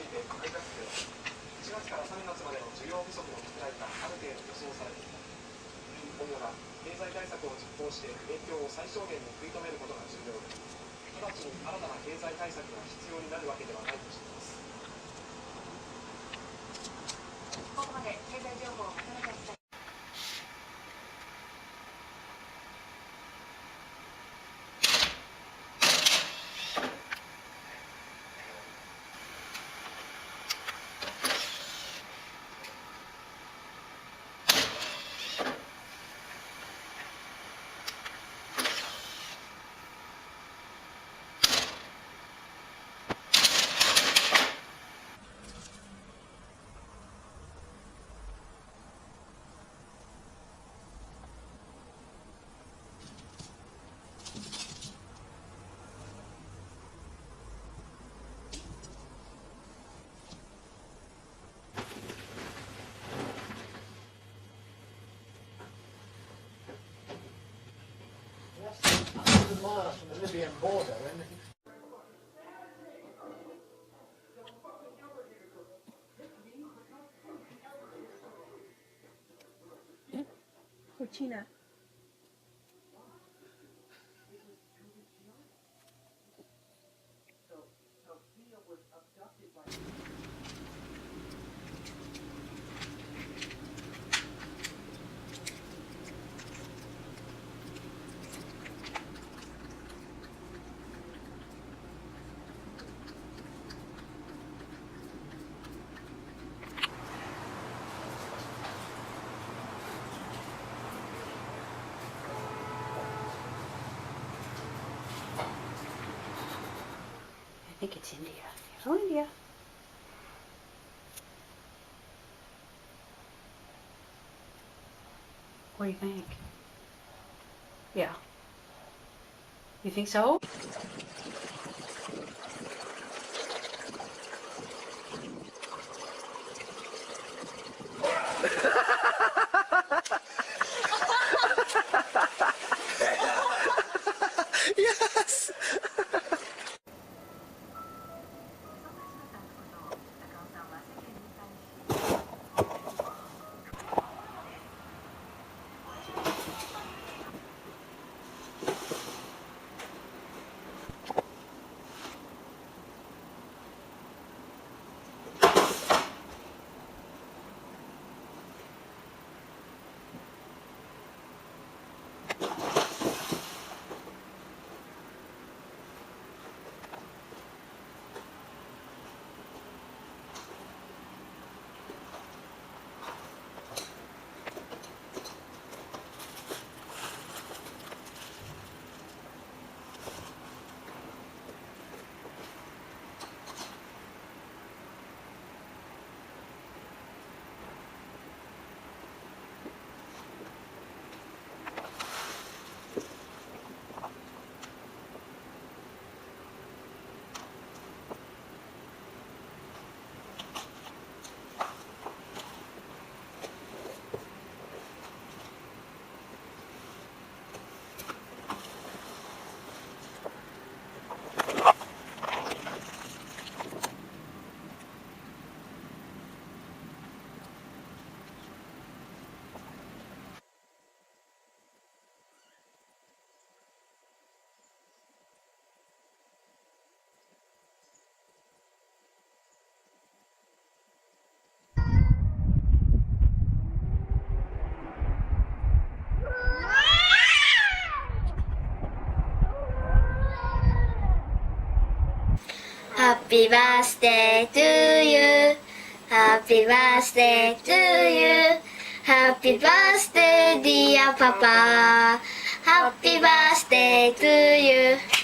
て内閣府では1月から3月までの需要不足の拡大がある程度予想されていた。今後は経済対策を実行して影響を最小限に食い止めることが重要で、直ちに新たな経済対策が必要になるわけではないとしています。ここまで経済情報をまとめてお伝え。Miles from the Libyan border, and Cucina. I think it's India. Oh, India. What do you think? Yeah. You think so? yes. Happy birthday to you. Happy birthday to you. Happy birthday, dear Papa. Happy birthday to you.